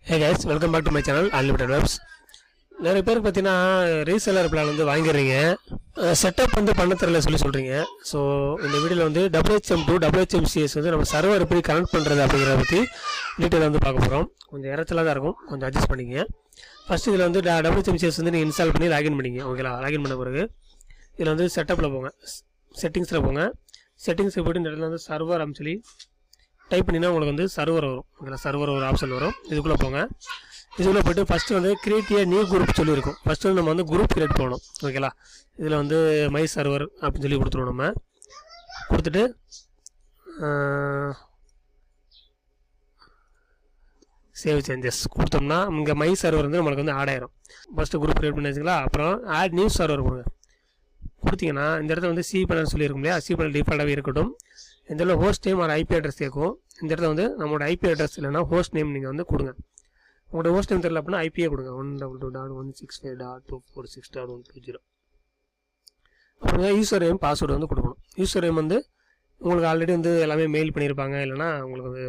Hey guys, welcome back to my channel Unlimited Webs. நிறைய பேர் பார்த்தீங்கன்னா ரீசெல்லர் பிளான் வந்து வாங்கிடுறீங்க, செட்டப் வந்து பண்ண தெரியல சொல்கிறீங்க. ஸோ இந்த வீடியோவில் வந்து WHM2 WHMCS வந்து நம்ம சர்வர் எப்படி கனெக்ட் பண்ணுறது அப்படிங்கிறத பற்றி டீட்டெயிலாக வந்து பார்க்க போகிறோம். கொஞ்சம் இறச்சலாக தான் இருக்கும், கொஞ்சம் அட்ஜஸ்ட் பண்ணிக்கங்க. ஃபஸ்ட்டு இதில் வந்து WHMCS வந்து நீங்கள் இன்ஸ்டால் பண்ணி லாகின் பண்ணிங்க. ஓகேங்களா, லாகின் பண்ண பிறகு இதில் வந்து செட்டப்பில் போங்க, செட்டிங்ஸில் போங்க. செட்டிங்ஸில் போய்ட்டு இந்த இடத்துல வந்து சர்வர் அப்படின்னு சொல்லி டைப் பண்ணிங்கன்னா உங்களுக்கு வந்து சர்வர் வரும். ஓகேங்களா, சர்வர் ஒரு ஆப்ஷன் வரும். இதுக்குள்ளே போங்க. இதுக்குள்ளே போய்ட்டு ஃபஸ்ட்டு வந்து கிரியேட் ஏ நியூ குரூப் சொல்லியிருக்கும். ஃபஸ்ட்டு வந்து நம்ம வந்து குரூப் கிரியேட் பண்ணணும். ஓகேங்களா, இதில் வந்து மை சர்வர் அப்படின்னு சொல்லி கொடுத்துருவோம். நம்ம கொடுத்துட்டு சேவ் சேஞ்சஸ் கொடுத்தோம்னா இங்கே மை சர்வர் வந்து நம்மளுக்கு வந்து ஆட் ஆயிரும். ஃபஸ்ட்டு குரூப் கிரியேட் பண்ணி வச்சுங்களா, அப்புறம் ஆட் நியூ சர்வர் கொடுங்க. கொடுத்தீங்கன்னா இந்த இடத்துல வந்து சி பேனல் சொல்லியிருக்கும் இல்லையா, சி பேனல் டிஃபால்ட்டாகவே இருக்கட்டும். இந்த இடத்துல ஹோஸ்ட் நேம் ஒரு ஐபி அட்ரஸ் கேட்கும். இந்த இடத்துல வந்து நம்மளோட ஐபி அட்ரஸ் இல்லைனா ஹோஸ்ட் நேம் நீங்கள் வந்து கொடுங்க. உங்களோட ஹோஸ்ட் நேம் தெரியல அப்படின்னா ஐபியே கொடுங்க, 122.165.146.120. அப்புறம் யூசர் நேம் பாஸ்வேர்டு வந்து கொடுக்கணும். யூசர் நேம் வந்து உங்களுக்கு ஆல்ரெடி வந்து எல்லாமே மெயில் பண்ணியிருப்பாங்க, இல்லைனா உங்களுக்கு வந்து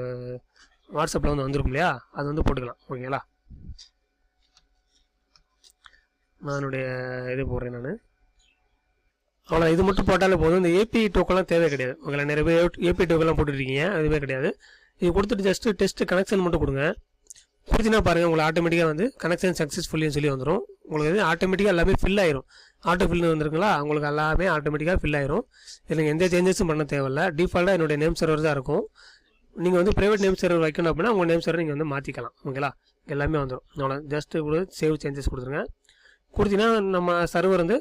வாட்ஸ்அப்பில் வந்து வந்துருக்கும் இல்லையா, அது வந்து போட்டுக்கலாம். ஓகேங்களா, நான் என்னுடைய இது போடுறேன். நான் அவ்வளோ இது மட்டும் போட்டாலே போதும். இந்த ஏபி டோக்கெல்லாம் தேவை கிடையாது. உங்களை நிறைய பேர் ஏபி டோக்கெல்லாம் போட்டுருக்கீங்க, அதுவே கிடையாது. இது கொடுத்துட்டு ஜஸ்ட்டு டெஸ்ட் கனெக்ஷன் மட்டும் கொடுங்க. கொடுத்தீங்கன்னா பாருங்கள், உங்களுக்கு ஆட்டோமேட்டிக்காக வந்து கனெக்ஷன் சக்ஸஸ்ஃபுல்லின்னு சொல்லி வந்துடும். உங்களுக்கு வந்து ஆட்டோமேட்டிக்காக எல்லாமே ஃபில் ஆயிரும். ஆட்டோ ஃபில்னு வந்துருக்குங்களா, உங்களுக்கு எல்லாமே ஆட்டோமேட்டிக்காக ஃபில் ஆயிரும். இதில் நீங்கள் எந்த சேஞ்சஸும் பண்ண தேவையில்ல. டிஃபால்ட்டாக என்னுடைய நேம் சர்வர் தான் இருக்கும். நீங்கள் வந்து ப்ரைவேட் நேம் சர்வர் வைக்கணும் அப்படின்னா உங்கள் நேம் சர்வர் நீங்கள் வந்து மாற்றிக்கலாம். ஓகேங்களா, எல்லாமே வந்துடும். அவ்வளோ ஜஸ்ட்டு கூட சேவ் சேஞ்சஸ் கொடுத்துருங்க. கொடுத்தீங்கன்னா நம்ம சர்வர் வந்து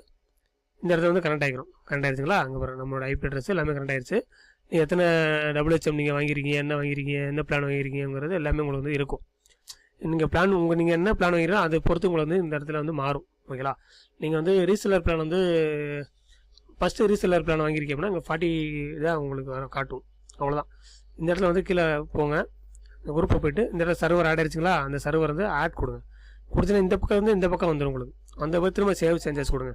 இந்த இடத்துல வந்து கனெக்ட் ஆகிடும். கனெக்ட் ஆகிடுச்சுங்களா, அங்கே பாருங்கள் நம்மளோட ஐபி அட்ரஸ் எல்லாமே கனெக்ட் ஆகிடுச்சு. நீங்கள் எத்தனை WHM நீங்கள் வாங்கியிருக்கீங்க, என்ன வாங்கியிருக்கீங்க, என்ன பிளான் வாங்கியிருக்கீங்கிறது எல்லாமே உங்களுக்கு வந்து இருக்கும். நீங்கள் பிளான் நீங்கள் என்ன பிளான் வாங்கிறீங்களோ அதை பொறுத்து உங்களுக்கு வந்து இந்த இடத்துல வந்து மாறும். ஓகேங்களா, நீங்கள் வந்து ரீசெல்லர் பிளான் வந்து ஃபஸ்ட்டு ரீசெல்லர் பிளான் வாங்கியிருக்கீங்க அப்படின்னா இங்கே 40 தான் உங்களுக்கு காட்டும். அவ்வளோதான். இந்த இடத்துல வந்து கீழே போங்க, இந்த குரூப்பை போய்ட்டு இந்த இடத்துல சர்வர் ஆட் ஆகிடுச்சிங்களா, அந்த சர்வர் வந்து ஆட் கொடுங்க. கொடுத்தீங்கன்னா இந்த பக்கம் வந்து இந்த பக்கம் வந்துடும் உங்களுக்கு. அந்த பக்கம் திரும்ப சேவ் சேஞ்சஸ் கொடுங்க.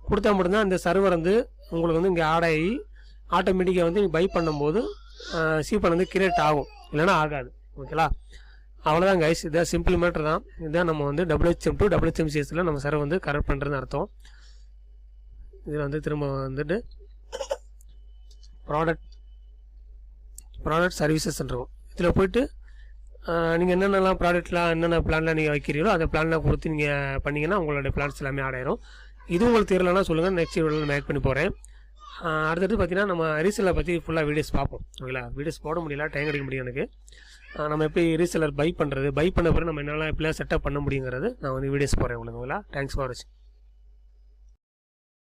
கொடுத்தா மட்டும்தான் அந்த சர்வர் வந்து உங்களுக்கு வந்து இங்கே ஆட் ஆகி ஆட்டோமேட்டிக்காக வந்து பை பண்ணும்போது சீப்பன் வந்து கிரியேட் ஆகும், இல்லைனா ஆகாது. ஓகேங்களா, அவ்வளோதான் கைஸ். இதான் சிம்பிள் மேட்டர் தான். இதுதான் நம்ம வந்து WHM2 WHMCSல நம்ம சர்வர் வந்து கரெக்ட் பண்ணுறதுன்னு அர்த்தம். இதில் வந்து திரும்ப வந்துட்டு ப்ராடக்ட் சர்வீசஸ் இருக்கும். இதில் போய்ட்டு நீங்கள் என்னென்னலாம் ப்ராடக்ட்லாம் என்னென்ன பிளான்லாம் நீங்கள் வைக்கிறீங்களோ அந்த பிளான்லாம் கொடுத்து நீங்கள் பண்ணிங்கன்னா உங்களோட பிளான்ஸ் எல்லாமே ஆட் ஆயிரும். இது உங்களுக்கு தெரியலன்னா சொல்லுங்கள், நெக்ஸ்ட் வீடியோவில் நான் மேக் பண்ணி போகிறேன். அடுத்தது பார்த்தீங்கன்னா நம்ம ரீசெல்லர் பற்றி ஃபுல்லாக வீடியோஸ் பார்ப்போம். ஓகேங்களா, வீடியோஸ் போட முடியல, டைம் கிடைக்க முடியும் எனக்கு. நம்ம எப்படி ரீசெல்லர் பை பண்ணுறது, பை பண்ண பிறகு நம்ம என்னெல்லாம் எப்படிலாம் செட்டப் பண்ண முடியுங்கிறது நான் வந்து வீடியோஸ் போடுறேன் உங்களுக்கு. ஓகேங்களா, தேங்க்ஸ் ஃபார் வாட்சிங்.